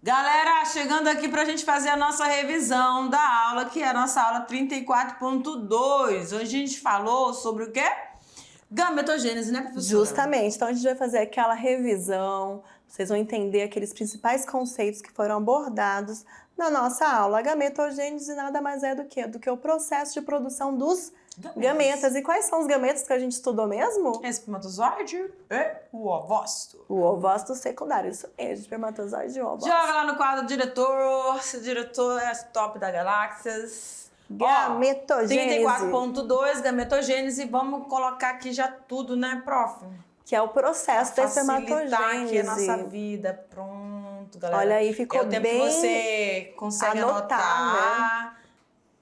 Galera, chegando aqui para a gente fazer a nossa revisão da aula, que é a nossa aula 34.2. Hoje a gente falou sobre o quê? Gametogênese, né, professora? Justamente. Então a gente vai fazer aquela revisão, vocês vão entender aqueles principais conceitos que foram abordados na nossa aula. A gametogênese nada mais é do que o processo de produção dos gametas. E quais são os gametas que a gente estudou mesmo? Espermatozoide e o ovócito. O ovócito secundário, isso mesmo, espermatozoide e ovócito. Joga lá no quadro diretor, esse diretor é top da galáxias. Gametogênese. 34.2, gametogênese. Vamos colocar aqui já tudo, né, prof? Que é o processo da espermatogênese. Facilitar aqui a nossa vida. Pronto, galera. Olha aí, ficou bem. É o tempo que você consegue anotar. Né?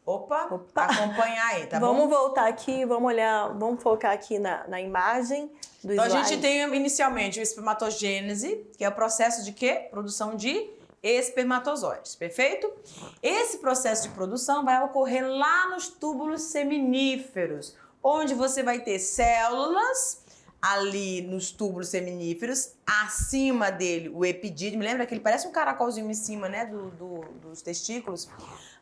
Opa, acompanhar aí, tá bom? Vamos voltar aqui, vamos focar aqui na imagem do slide. Então a gente tem inicialmente o espermatogênese, que é o processo de quê? Produção de espermatozoides, perfeito? Esse processo de produção vai ocorrer lá nos túbulos seminíferos, onde você vai ter células ali nos túbulos seminíferos, acima dele o epidídimo, lembra que ele parece um caracolzinho em cima, né, dos testículos?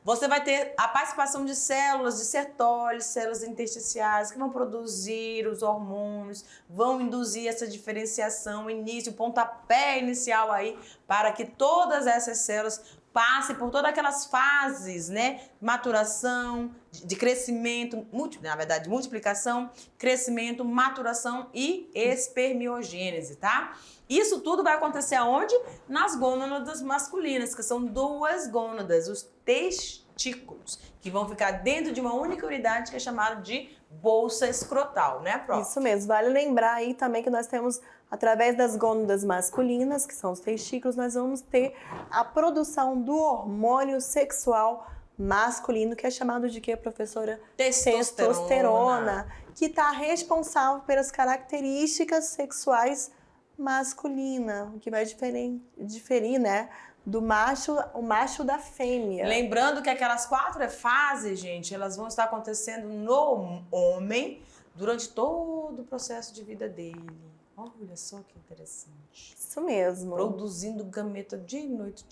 Você vai ter a participação de células de Sertoli, células intersticiais, que vão produzir os hormônios, vão induzir essa diferenciação, o pontapé inicial aí, para que todas essas células passem por todas aquelas fases, né? Maturação, de crescimento, na verdade, multiplicação, crescimento, maturação e espermiogênese, tá? Isso tudo vai acontecer aonde? Nas gônadas masculinas, que são duas gônadas, os testículos, que vão ficar dentro de uma única unidade que é chamada de bolsa escrotal, né, prof? Isso mesmo. Vale lembrar aí também que nós temos, através das gônadas masculinas, que são os testículos, nós vamos ter a produção do hormônio sexual masculino, que é chamado de quê, professora? Testosterona, que está responsável pelas características sexuais masculina, o que vai diferir, né, do macho, o macho da fêmea. Lembrando que aquelas 4 fases, gente, elas vão estar acontecendo no homem durante todo o processo de vida dele. Olha só que interessante. Isso mesmo. Produzindo gameta de noite,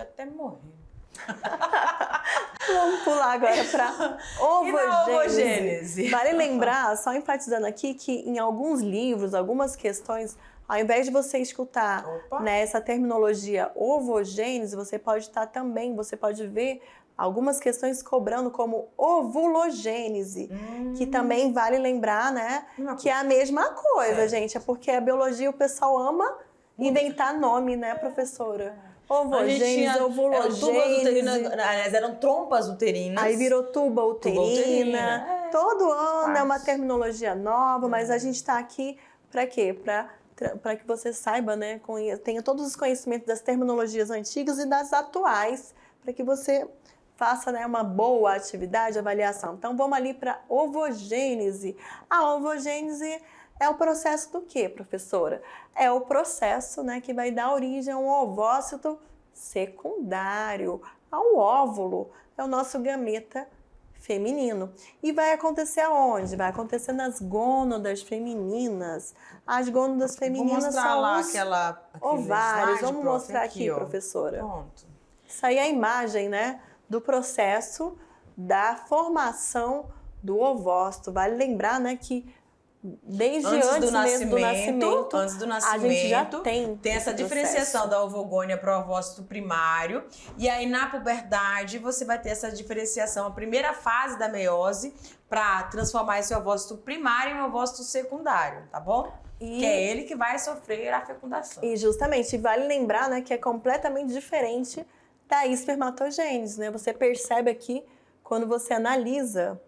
até morrer. Vamos pular agora para ovogênese. Vale lembrar, só enfatizando aqui, que em alguns livros, algumas questões, ao invés de você escutar, né, essa terminologia ovogênese, você pode ver algumas questões cobrando como ovulogênese, que também vale lembrar, né, que é a mesma coisa, gente. É porque a biologia, o pessoal ama inventar nome, né, professora? Ovogênese, ovulogênese. Eram trompas uterinas. Aí virou tuba uterina. Todo ano é uma terminologia nova, mas a gente está aqui para quê? Para que você saiba, né? Tenha todos os conhecimentos das terminologias antigas e das atuais, para que você faça, né, uma boa atividade, avaliação. Então vamos ali para ovogênese. A ovogênese é o processo do quê, professora? É o processo, né, que vai dar origem a um ovócito secundário, ao óvulo. É o nosso gameta feminino. E vai acontecer aonde? Vai acontecer nas gônadas femininas. As gônadas femininas são lá os ovários. Vamos mostrar aqui, professora. Pronto. Isso aí é a imagem, né, do processo da formação do ovócito. Vale lembrar, né, que desde antes do nascimento, a gente já tem essa diferenciação da ovogônia para o ovócito primário. E aí, na puberdade, você vai ter essa diferenciação, a primeira fase da meiose, para transformar esse ovócito primário em ovócito secundário, tá bom? Que é ele que vai sofrer a fecundação. E justamente, vale lembrar, né, que é completamente diferente da espermatogênese, né? Você percebe aqui, quando você analisa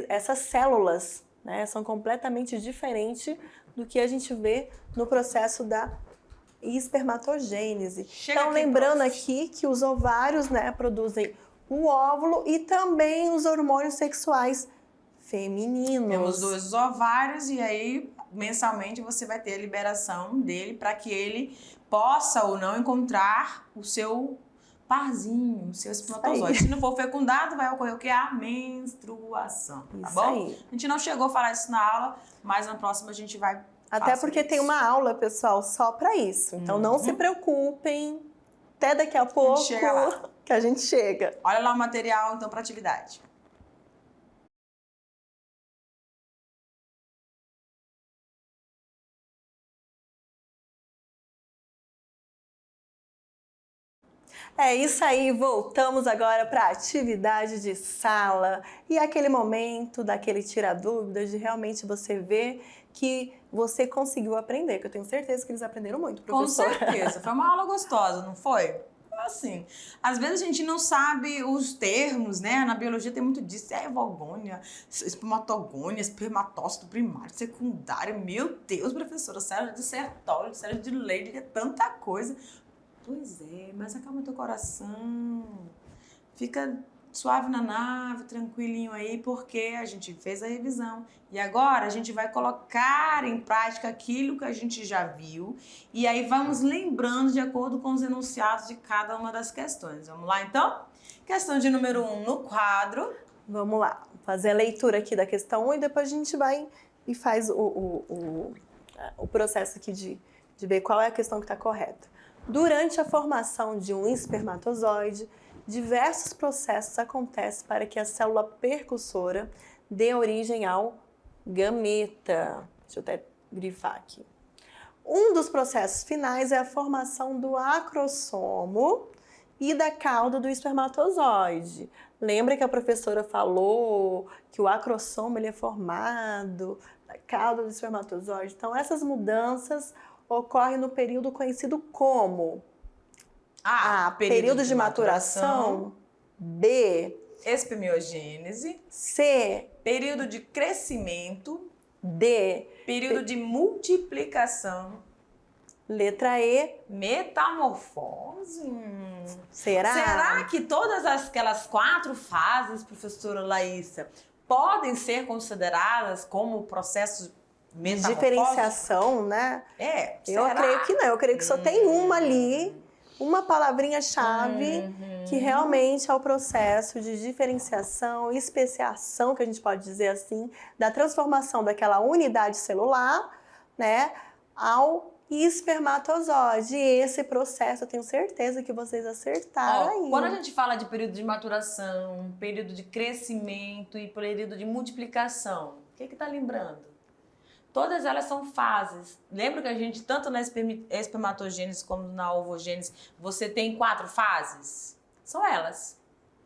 essas células, né, são completamente diferentes do que a gente vê no processo da espermatogênese. Então, lembrando aqui que os ovários, né, produzem o óvulo e também os hormônios sexuais femininos. Temos 2 ovários e aí, mensalmente, você vai ter a liberação dele para que ele possa ou não encontrar o seu parzinho, o seu espermatozoide. Se não for fecundado, vai ocorrer o que? A menstruação, tá bom? A gente não chegou a falar isso na aula, mas na próxima a gente vai Até porque tem uma aula, pessoal, só para isso. Então não se preocupem. Até daqui a pouco que a gente chega. Olha lá o material, então, para atividade. É isso aí, voltamos agora para a atividade de sala e aquele momento daquele tirar dúvidas de realmente você ver que você conseguiu aprender, que eu tenho certeza que eles aprenderam muito, professora. Com certeza, foi uma aula gostosa, não foi? Assim, às vezes a gente não sabe os termos, né? Na biologia tem muito disso, evogônia, espermatogônia, espermatócito primário, secundário. Meu Deus, professora, célula de Sertoli, célula de Leydig, é tanta coisa. Pois é, mas acalma teu coração, fica suave na nave, tranquilinho aí, porque a gente fez a revisão. E agora a gente vai colocar em prática aquilo que a gente já viu e aí vamos lembrando de acordo com os enunciados de cada uma das questões. Vamos lá, então? Questão de número 1 no quadro. Vamos lá, fazer a leitura aqui da questão 1 e depois a gente vai e faz o processo aqui de ver qual é a questão que está correta. Durante a formação de um espermatozoide, diversos processos acontecem para que a célula percussora dê origem ao gameta. Deixa eu até grifar aqui. Um dos processos finais é a formação do acrossomo e da cauda do espermatozoide. Lembra que a professora falou que o acrossomo ele é formado da cauda do espermatozoide? Então, essas mudanças ocorrem no período conhecido como A. Período de maturação. B. Espermiogênese. C. Período de crescimento. D. Período de multiplicação. Letra E. Metamorfose. Será que todas aquelas 4 fases, professora Laísa, podem ser consideradas como processos metamorfósicos? Diferenciação, né? Eu será? creio que não. Eu creio que só tem uma ali, uma palavrinha-chave, que realmente é o processo de diferenciação, especiação, que a gente pode dizer assim, da transformação daquela unidade celular, né, ao espermatozoide. E esse processo, eu tenho certeza que vocês acertaram aí. Quando a gente fala de período de maturação, período de crescimento e período de multiplicação, o que está lembrando? Todas elas são fases. Lembra que a gente, tanto na espermatogênese como na ovogênese, você tem 4 fases? São elas,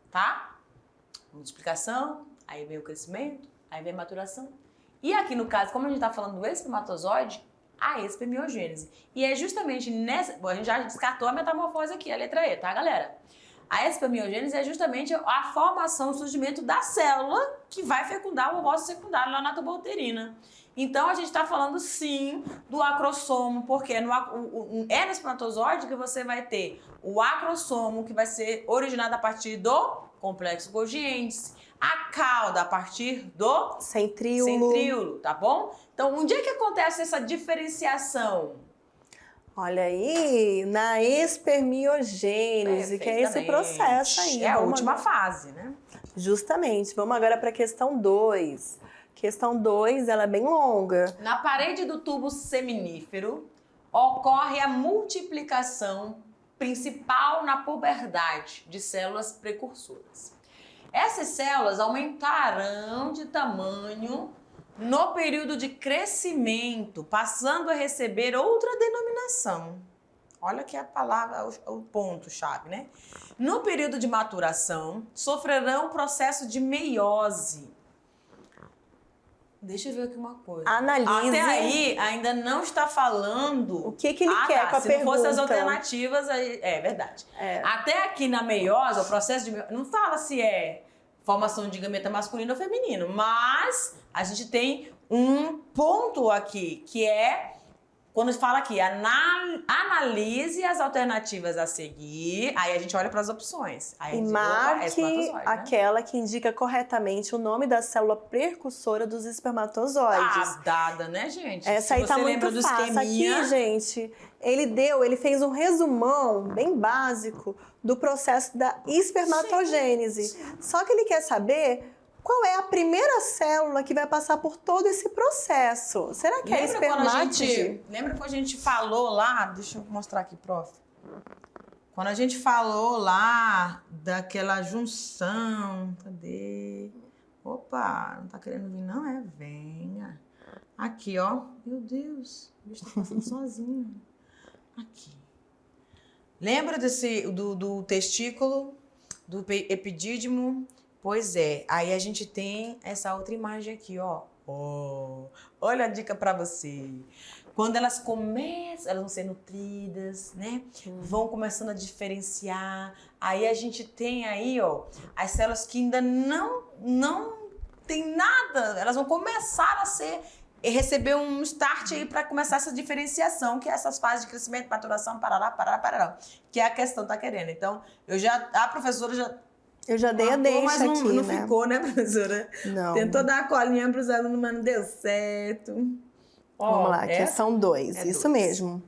tá? Multiplicação, aí vem o crescimento, aí vem a maturação. E aqui no caso, como a gente está falando do espermatozoide, a espermiogênese. E é justamente nessa... Bom, a gente já descartou a metamorfose aqui, a letra E, tá, galera? A espermiogênese é justamente a formação, o surgimento da célula que vai fecundar o ovócito secundário lá na tuba uterina. Então, a gente está falando, sim, do acrossomo, porque é no espermatozoide que você vai ter o acrossomo, que vai ser originado a partir do complexo Golgi-Entes, a cauda a partir do centríolo, tá bom? Então, onde é que acontece essa diferenciação? Olha aí, na espermiogênese, que é esse processo aí. É a última fase, né? Justamente. Vamos agora para a questão 2. Questão 2, ela é bem longa. Na parede do tubo seminífero ocorre a multiplicação principal na puberdade de células precursoras. Essas células aumentarão de tamanho no período de crescimento, passando a receber outra denominação. Olha que a palavra, o ponto-chave, né? No período de maturação, sofrerão o processo de meiose. Deixa eu ver aqui uma coisa. Analise. Até aí, ainda não está falando... O que ele quer com a pergunta. Se não fossem as alternativas, aí... É verdade. Até aqui na meiose, o processo de meiose, não fala se é formação de gameta masculino ou feminino, mas a gente tem um ponto aqui, que é... Quando fala aqui, analise as alternativas a seguir, aí a gente olha para as opções. Aí e marque aquela que indica corretamente o nome da célula precursora dos espermatozoides. Dada, né, gente? Essa aí tá muito fácil. Aqui, gente, ele fez um resumão bem básico do processo da espermatogênese. Só que ele quer saber qual é a primeira célula que vai passar por todo esse processo? Será que é a espermátide? Lembra quando a gente falou lá, deixa eu mostrar aqui, prof. Quando a gente falou lá daquela junção, cadê? Opa, não tá querendo vir não? Venha. Aqui, ó. Meu Deus, o bicho tá passando sozinho. Aqui. Lembra do testículo, do epidídimo? Pois é, aí a gente tem essa outra imagem aqui, ó. Olha a dica para você. Quando elas começam, elas vão ser nutridas, né? Vão começando a diferenciar. Aí a gente tem aí, ó, as células que ainda não tem nada. Elas vão começar a receber um start aí para começar essa diferenciação, que é essas fases de crescimento, maturação, parará, que é a questão tá querendo. Então, a professora já... Eu já dei a deixa mas não, aqui, não né? ficou, né, professora? Não. Tentou dar a colinha para os alunos, mas não deu certo. Vamos lá, questão 2. Isso dois. Mesmo.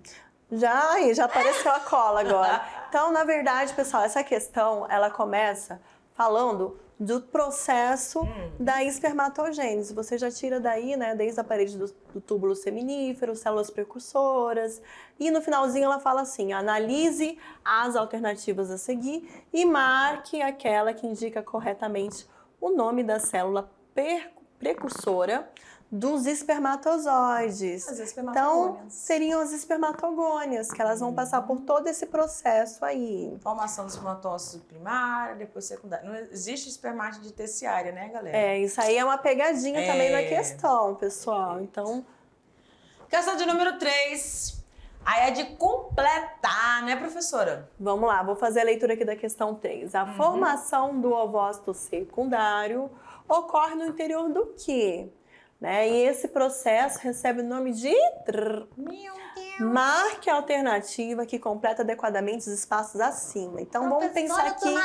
Já apareceu a cola agora. Então, na verdade, pessoal, essa questão, ela começa falando do processo da espermatogênese. Você já tira daí, né, desde a parede do túbulo seminífero, células precursoras. E no finalzinho ela fala assim, analise as alternativas a seguir e marque aquela que indica corretamente o nome da célula precursora dos espermatozoides. Então, seriam as espermatogônias, que elas vão passar por todo esse processo aí. Formação do espermatócito primário, depois secundário. Não existe espermátide terciária, né, galera? Isso aí é uma pegadinha também na questão, pessoal. Então, questão de número 3. Aí é de completar, né, professora? Vamos lá, vou fazer a leitura aqui da questão 3. A formação do ovócito secundário ocorre no interior do quê? Né? E esse processo recebe o nome de... Meu Deus! Marque a alternativa que completa adequadamente os espaços acima. Então, vamos pensar aqui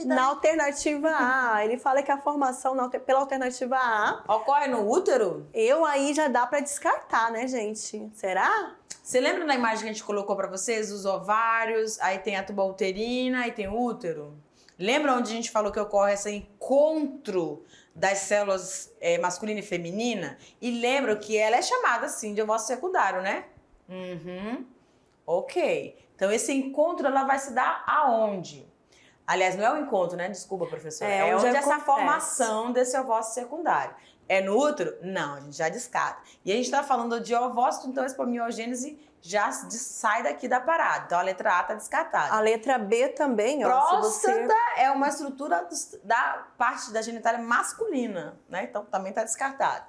na alternativa A. Ele fala que a formação pela alternativa A... Ocorre no útero? Aí já dá para descartar, né, gente? Será? Você lembra da imagem que a gente colocou para vocês? Os ovários, aí tem a tuba uterina, aí tem o útero? Lembra onde a gente falou que ocorre esse encontro das células masculina e feminina? E lembra que ela é chamada, assim, de ovócito secundário, né? Ok. Então, esse encontro, ela vai se dar aonde? Aliás, não é o encontro, né? Desculpa, professora. É onde essa formação desse ovócito secundário. É no útero? Não, a gente já descarta. E a gente tá falando de ovócito, então a espermiogênese já sai daqui da parada. Então, a letra A tá descartada. A letra B também, ó. Próstata é uma estrutura da parte da genitália masculina, né? Então, também tá descartado.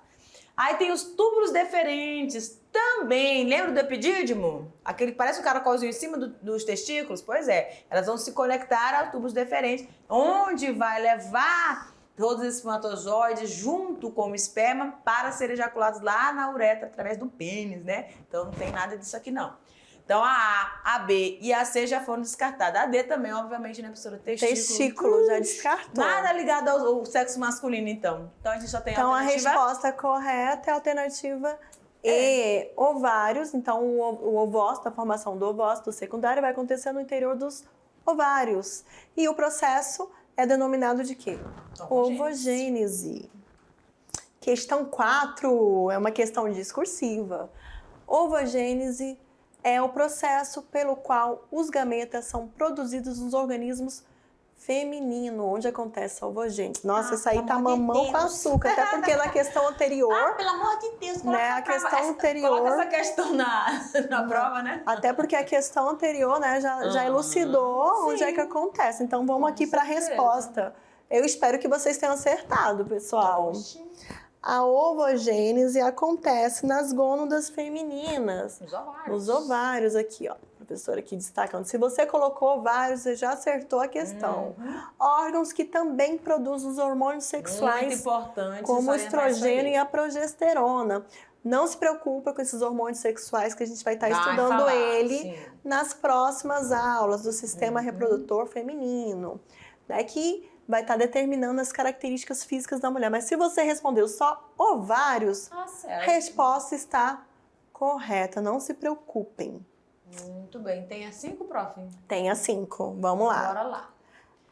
Aí tem os túbulos deferentes também. Lembra do epidídimo? Aquele que parece um caracolzinho em cima dos testículos? Pois é. Elas vão se conectar aos túbulos deferentes, onde vai levar todos os espermatozoides junto com o esperma para serem ejaculados lá na uretra através do pênis, né? Então não tem nada disso aqui não. Então a A, a B e a C já foram descartadas. A D também, obviamente, né, professora? Testículo já descartou. Nada ligado ao sexo masculino, então. Então a gente só tem a alternativa... a resposta correta é a alternativa E, ovários. Então o ovócito, a formação do ovócito secundário vai acontecer no interior dos ovários. E o processo é denominado de quê? Ovogênese. Questão 4 é uma questão discursiva. Ovogênese é o processo pelo qual os gametas são produzidos nos organismos femininos, onde acontece a ovogênese. Nossa, isso aí tá mamão com açúcar, até porque na questão anterior... pelo amor de Deus, né, a questão anterior... Coloca essa questão na prova, né? Até porque a questão anterior, né, já elucidou onde é que acontece. Então, vamos aqui para a resposta. Eu espero que vocês tenham acertado, pessoal. A ovogênese acontece nas gônadas femininas. Nos ovários aqui, ó. Professora aqui destacando. Se você colocou ovários, você já acertou a questão. Órgãos que também produzem os hormônios sexuais. Muito importante. Como o estrogênio e a progesterona. Não se preocupa com esses hormônios sexuais que a gente vai estar estudando nas próximas aulas do sistema reprodutor feminino. Né, que vai estar determinando as características físicas da mulher. Mas se você respondeu só ovários, a resposta está correta. Não se preocupem. Muito bem. Tem a 5, prof? Tem a 5. Vamos lá. Bora lá.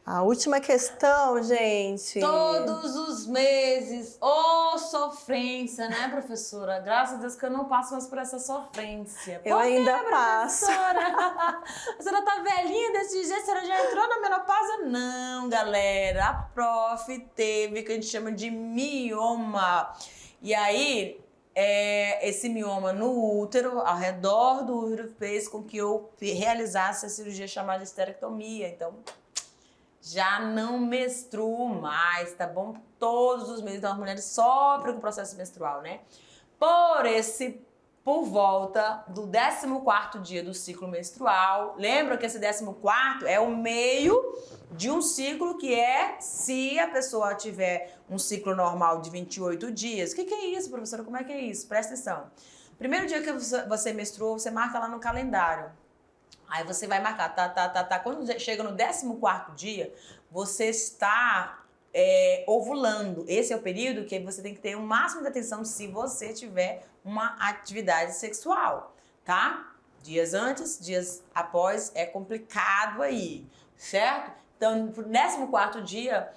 A última questão, gente. Todos os meses, ô sofrência, né, professora? Graças a Deus que eu não passo mais por essa sofrência. Eu ainda passo. A senhora tá velhinha desse jeito, a senhora já entrou na menopausa? Não, galera, a prof teve o que a gente chama de mioma. E aí, esse mioma no útero, ao redor do útero, fez com que eu realizasse a cirurgia chamada esterectomia. Então, já não menstruo mais, tá bom? Todos os meses, então as mulheres sofrem com o processo menstrual, né? Por volta do 14º dia do ciclo menstrual. Lembra que esse 14º é o meio de um ciclo que se a pessoa tiver um ciclo normal de 28 dias. O que é isso, professora? Como é que é isso? Presta atenção. Primeiro dia que você menstruou, você marca lá no calendário. Aí você vai marcar, tá. Quando chega no 14º dia, você está ovulando. Esse é o período que você tem que ter o máximo de atenção se você tiver uma atividade sexual, tá? Dias antes, dias após, é complicado aí, certo? Então, no 14º dia,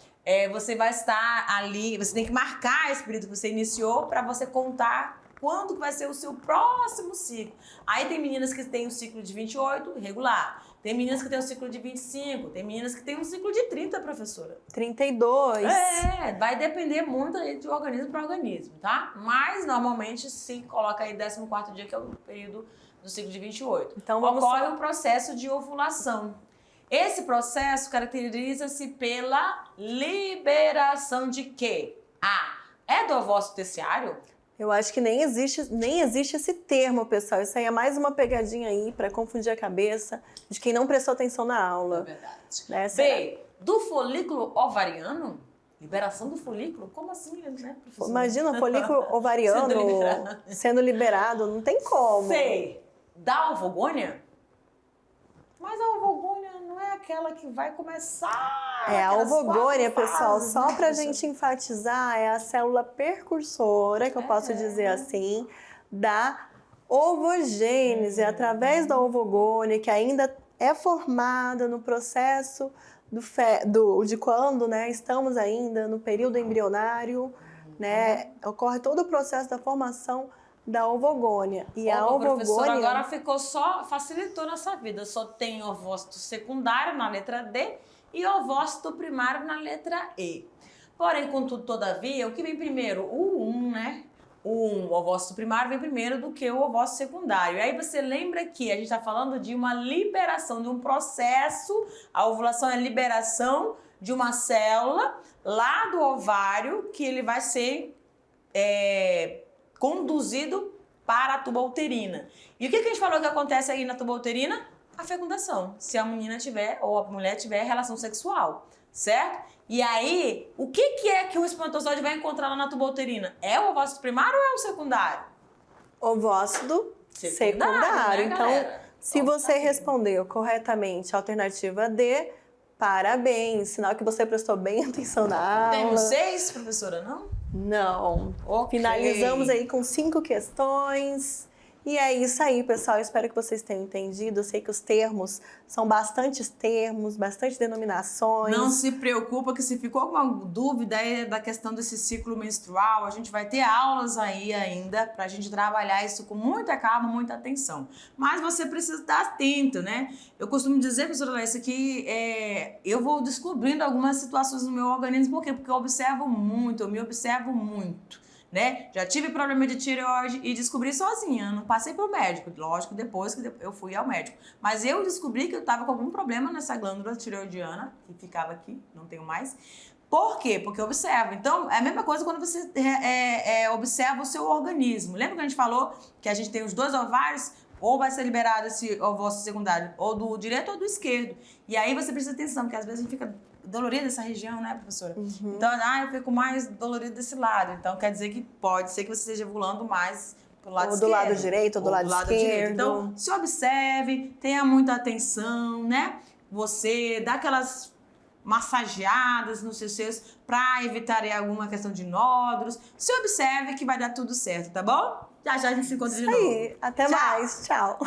você vai estar ali, você tem que marcar esse período que você iniciou para você contar quando que vai ser o seu próximo ciclo. Aí tem meninas que têm um ciclo de 28, regular. Tem meninas que têm um ciclo de 25. Tem meninas que têm um ciclo de 30, professora. 32. Vai depender muito aí de organismo para organismo, tá? Mas, normalmente, se coloca aí 14º dia, que é o período do ciclo de 28. Então, ocorre o processo de ovulação. Esse processo caracteriza-se pela liberação de quê? É do ovócito terciário? Eu acho que nem existe esse termo, pessoal. Isso aí é mais uma pegadinha aí para confundir a cabeça de quem não prestou atenção na aula. É verdade. Né? B, do folículo ovariano? Liberação do folículo? Como assim, né, professora? Imagina o folículo ovariano sendo liberado. Não tem como. C, da ovogônia? Mas a ovogônia não é aquela que vai começar... A ovogônia, pessoal, fases, só né, pra gente enfatizar, é a célula percursora, que eu posso dizer assim, da ovogênese, através da ovogônia, que ainda é formada no processo de quando, né, estamos ainda no período embrionário, né, ocorre todo o processo da formação da ovogônia. E a ovogônia... Professora, agora facilitou nossa vida. Só tem ovócito secundário na letra D e ovócito primário na letra E. Porém, contudo, todavia, o que vem primeiro? O 1, né? O ovócito primário vem primeiro do que o ovócito secundário. E aí você lembra que a gente está falando de uma liberação, de um processo. A ovulação é a liberação de uma célula lá do ovário que ele vai ser conduzido para a tuba uterina. E o que a gente falou que acontece aí na tuba uterina? A fecundação, se a menina tiver ou a mulher tiver relação sexual, certo? E aí, o que é que o espermatozoide vai encontrar lá na tuba uterina? É o ovócito primário ou é o secundário? Ovócito secundário. Né, então, se você respondeu corretamente a alternativa D, parabéns, sinal que você prestou bem atenção na aula. Temos 6, professora, não? Não. Okay. Finalizamos aí com 5 questões. E é isso aí, pessoal. Eu espero que vocês tenham entendido. Eu sei que os termos são bastantes termos, bastante denominações. Não se preocupa que se ficou alguma dúvida aí da questão desse ciclo menstrual, a gente vai ter aulas aí ainda pra gente trabalhar isso com muita calma, muita atenção. Mas você precisa estar atento, né? Eu costumo dizer, professora Larissa, que eu vou descobrindo algumas situações no meu organismo. Por quê? Porque eu observo muito, eu me observo muito. Né? Já tive problema de tireoide e descobri sozinha, não passei pro médico, lógico, depois que eu fui ao médico. Mas eu descobri que eu tava com algum problema nessa glândula tireoidiana, que ficava aqui, não tenho mais. Por quê? Porque eu observo. Então, é a mesma coisa quando você observa o seu organismo. Lembra que a gente falou que a gente tem os 2 ovários? Ou vai ser liberado esse ovócito secundário, ou do direito ou do esquerdo. E aí você precisa ter atenção, porque às vezes a gente fica dolorida essa região, né, professora? Uhum. Então, eu fico mais dolorida desse lado. Então, quer dizer que pode ser que você esteja ovulando mais pro lado esquerdo. Ou do lado direito, ou do lado esquerdo. Então, se observe, tenha muita atenção, né? Você dá aquelas massageadas nos seus seios para evitar alguma questão de nódulos. Se observe que vai dar tudo certo, tá bom? Já a gente se encontra de novo. Até mais. Tchau.